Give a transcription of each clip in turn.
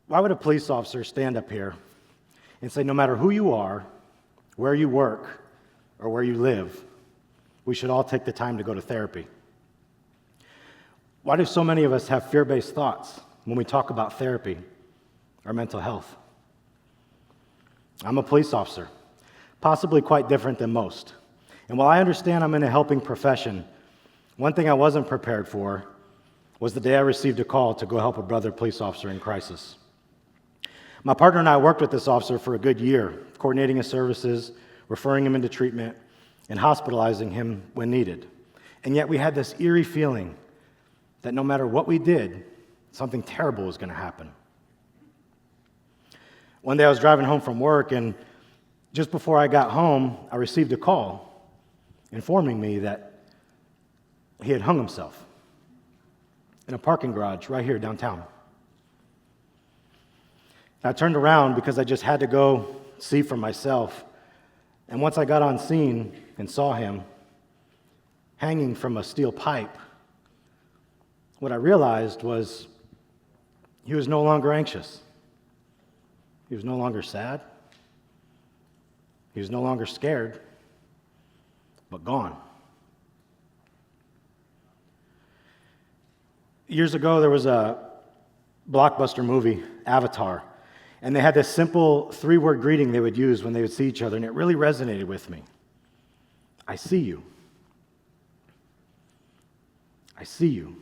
Why would a police officer stand up here and say, no matter who you are, where you work, or where you live, we should all take the time to go to therapy? Why do so many of us have fear-based thoughts when we talk about therapy or mental health? I'm a police officer, possibly quite different than most. And while I understand I'm in a helping profession, one thing I wasn't prepared for was the day I received a call to go help a brother police officer in crisis. My partner and I worked with this officer for a good year, coordinating his services, referring him into treatment, and hospitalizing him when needed. And yet we had this eerie feeling that no matter what we did, something terrible was going to happen. One day I was driving home from work, and just before I got home, I received a call informing me that he had hung himself in a parking garage right here downtown. I turned around because I just had to go see for myself. And once I got on scene and saw him hanging from a steel pipe, what I realized was he was no longer anxious. He was no longer sad. He was no longer scared, but gone. Years ago, there was a blockbuster movie, Avatar, and they had this simple 3-word greeting they would use when they would see each other, and it really resonated with me. I see you. I see you.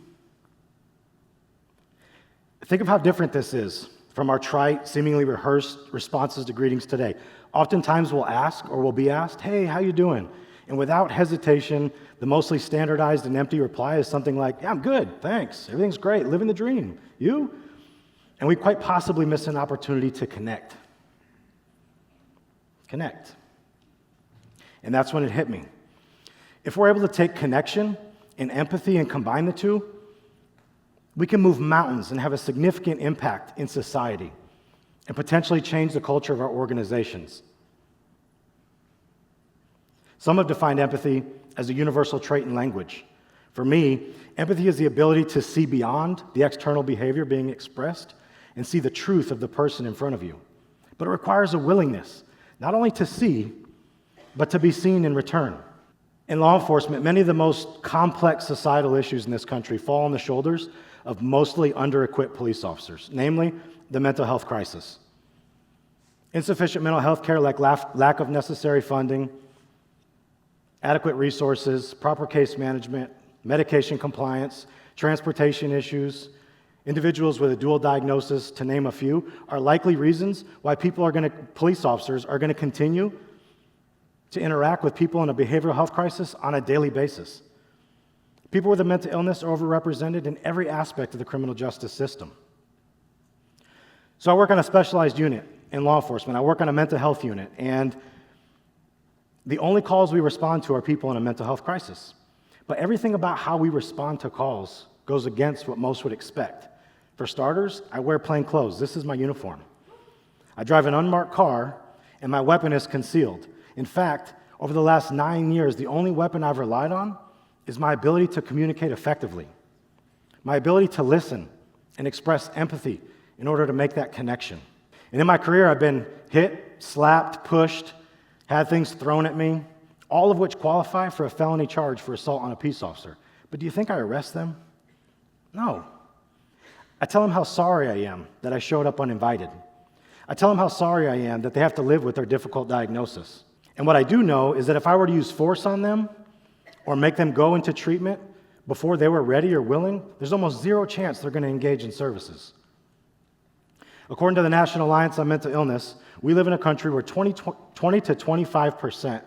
Think of how different this is from our trite, seemingly rehearsed responses to greetings today. Oftentimes we'll ask or we'll be asked, hey, how you doing? And without hesitation, the mostly standardized and empty reply is something like, yeah, I'm good, thanks, everything's great, living the dream. You? And we quite possibly miss an opportunity to connect. Connect. And that's when it hit me. If we're able to take connection and empathy and combine the two, we can move mountains and have a significant impact in society and potentially change the culture of our organizations. Some have defined empathy as a universal trait in language. For me, empathy is the ability to see beyond the external behavior being expressed and see the truth of the person in front of you. But it requires a willingness, not only to see, but to be seen in return. In law enforcement, many of the most complex societal issues in this country fall on the shoulders of mostly under-equipped police officers, namely the mental health crisis. Insufficient mental health care, like lack of necessary funding, adequate resources, proper case management, medication compliance, transportation issues, individuals with a dual diagnosis, to name a few, are likely reasons why police officers are going to continue to interact with people in a behavioral health crisis on a daily basis. People with a mental illness are overrepresented in every aspect of the criminal justice system. So I work on a specialized unit in law enforcement. I work on a mental health unit, and the only calls we respond to are people in a mental health crisis. But everything about how we respond to calls goes against what most would expect. For starters, I wear plain clothes. This is my uniform. I drive an unmarked car, and my weapon is concealed. In fact, over the last 9 years, the only weapon I've relied on is my ability to communicate effectively, my ability to listen and express empathy in order to make that connection. And in my career, I've been hit, slapped, pushed, had things thrown at me, all of which qualify for a felony charge for assault on a peace officer. But do you think I arrest them? No. I tell them how sorry I am that I showed up uninvited. I tell them how sorry I am that they have to live with their difficult diagnosis. And what I do know is that if I were to use force on them or make them go into treatment before they were ready or willing, there's almost zero chance they're going to engage in services. According to the National Alliance on Mental Illness, we live in a country where 20 to 25%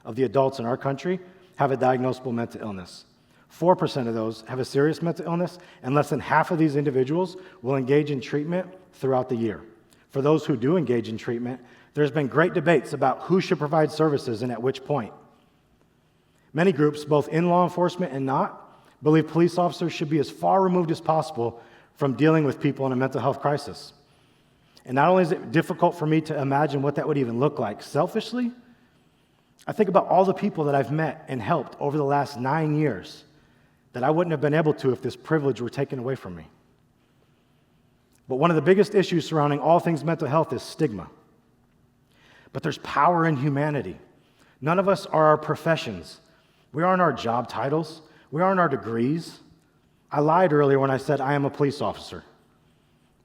of the adults in our country have a diagnosable mental illness. 4% of those have a serious mental illness, and less than half of these individuals will engage in treatment throughout the year. For those who do engage in treatment, there's been great debates about who should provide services and at which point. Many groups, both in law enforcement and not, believe police officers should be as far removed as possible from dealing with people in a mental health crisis. And not only is it difficult for me to imagine what that would even look like selfishly, I think about all the people that I've met and helped over the last 9 years that I wouldn't have been able to if this privilege were taken away from me. But one of the biggest issues surrounding all things mental health is stigma. But there's power in humanity. None of us are our professions. We aren't our job titles. We aren't our degrees. I lied earlier when I said I am a police officer.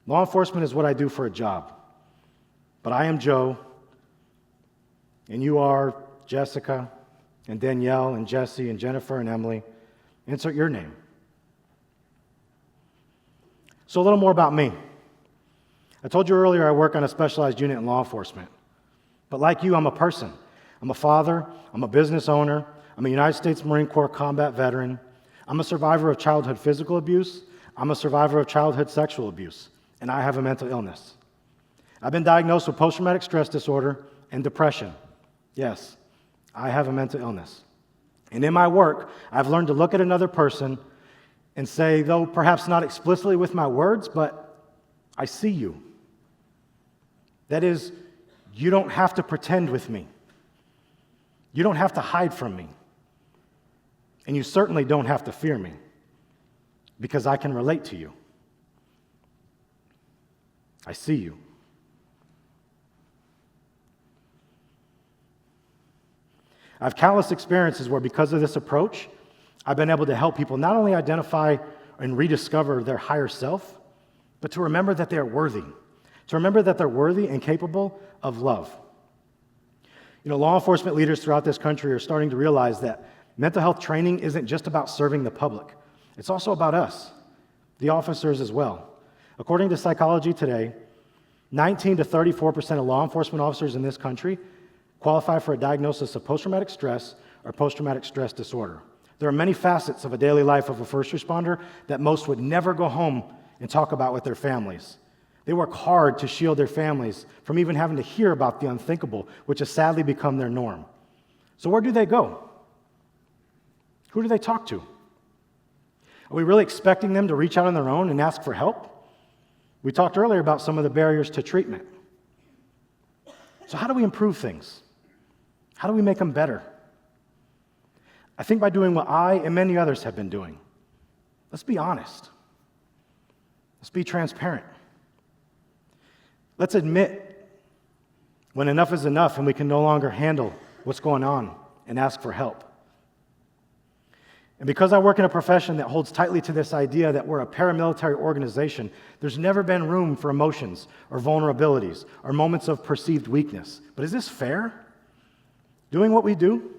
Law enforcement is what I do for a job. But I am Joe, and you are Jessica, and Danielle, and Jesse, and Jennifer, and Emily. Insert your name. So a little more about me. I told you earlier I work on a specialized unit in law enforcement. But like you, I'm a person. I'm a father. I'm a business owner. I'm a United States Marine Corps combat veteran. I'm a survivor of childhood physical abuse. I'm a survivor of childhood sexual abuse. And I have a mental illness. I've been diagnosed with post-traumatic stress disorder and depression. Yes, I have a mental illness. And in my work, I've learned to look at another person and say, though perhaps not explicitly with my words, but I see you. That is, you don't have to pretend with me. You don't have to hide from me. And you certainly don't have to fear me, because I can relate to you. I see you. I have countless experiences where, because of this approach, I've been able to help people not only identify and rediscover their higher self, but to remember that they are worthy. To remember that they're worthy and capable of love. You know, law enforcement leaders throughout this country are starting to realize that mental health training isn't just about serving the public. It's also about us, the officers as well. According to Psychology Today, 19 to 34% of law enforcement officers in this country qualify for a diagnosis of post-traumatic stress or post-traumatic stress disorder. There are many facets of a daily life of a first responder that most would never go home and talk about with their families. They work hard to shield their families from even having to hear about the unthinkable, which has sadly become their norm. So where do they go? Who do they talk to? Are we really expecting them to reach out on their own and ask for help? We talked earlier about some of the barriers to treatment. So how do we improve things? How do we make them better? I think by doing what I and many others have been doing. Let's be honest. Let's be transparent. Let's admit when enough is enough and we can no longer handle what's going on and ask for help. And because I work in a profession that holds tightly to this idea that we're a paramilitary organization, there's never been room for emotions or vulnerabilities or moments of perceived weakness. But is this fair? Doing what we do?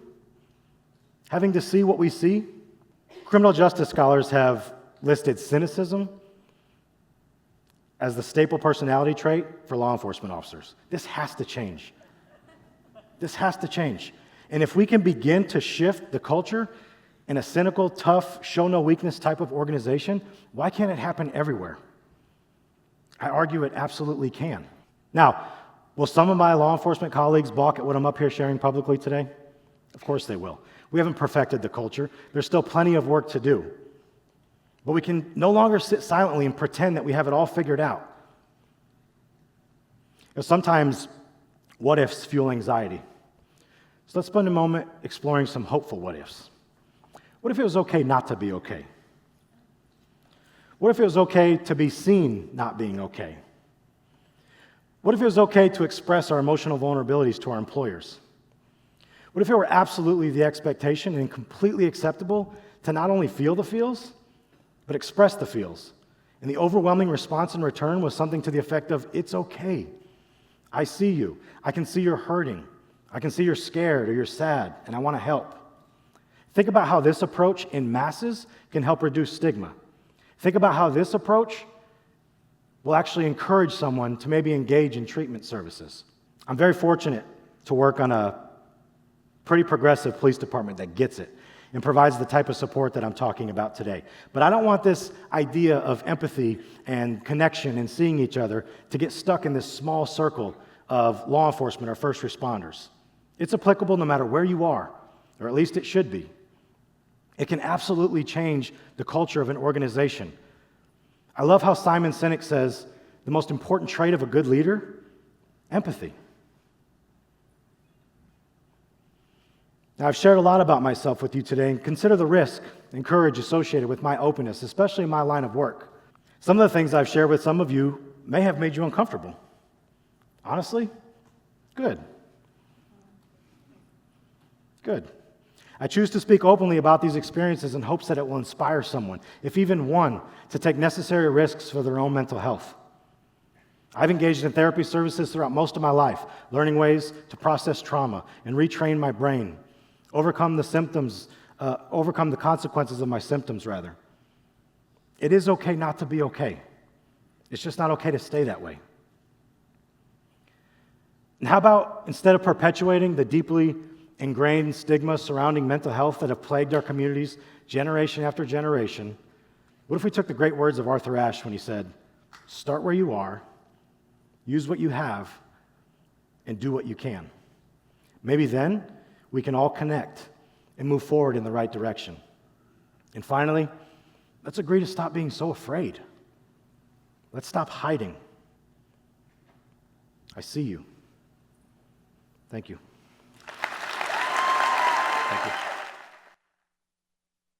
Having to see what we see? Criminal justice scholars have listed cynicism as the staple personality trait for law enforcement officers. This has to change. This has to change. And if we can begin to shift the culture in a cynical, tough, show-no-weakness type of organization, why can't it happen everywhere? I argue it absolutely can. Now, will some of my law enforcement colleagues balk at what I'm up here sharing publicly today? Of course they will. We haven't perfected the culture. There's still plenty of work to do. But we can no longer sit silently and pretend that we have it all figured out. Sometimes what-ifs fuel anxiety. So let's spend a moment exploring some hopeful what-ifs. What if it was okay not to be okay? What if it was okay to be seen not being okay? What if it was okay to express our emotional vulnerabilities to our employers? What if it were absolutely the expectation and completely acceptable to not only feel the feels, but express the feels? And the overwhelming response in return was something to the effect of, it's okay. I see you. I can see you're hurting. I can see you're scared or you're sad, and I want to help. Think about how this approach in masses can help reduce stigma. Think about how this approach will actually encourage someone to maybe engage in treatment services. I'm very fortunate to work on a pretty progressive police department that gets it and provides the type of support that I'm talking about today. But I don't want this idea of empathy and connection and seeing each other to get stuck in this small circle of law enforcement or first responders. It's applicable no matter where you are, or at least it should be. It can absolutely change the culture of an organization. I love how Simon Sinek says the most important trait of a good leader, empathy. Now, I've shared a lot about myself with you today, and consider the risk and courage associated with my openness, especially in my line of work. Some of the things I've shared with some of you may have made you uncomfortable. Honestly, good. Good. I choose to speak openly about these experiences in hopes that it will inspire someone, if even one, to take necessary risks for their own mental health. I've engaged in therapy services throughout most of my life, learning ways to process trauma and retrain my brain, overcome the consequences of my symptoms, rather. It is okay not to be okay. It's just not okay to stay that way. And how about, instead of perpetuating the deeply ingrained stigma surrounding mental health that have plagued our communities generation after generation, what if we took the great words of Arthur Ashe when he said, "Start where you are, use what you have, and do what you can." Maybe then we can all connect and move forward in the right direction. And finally, let's agree to stop being so afraid. Let's stop hiding. I see you. Thank you. Thank you.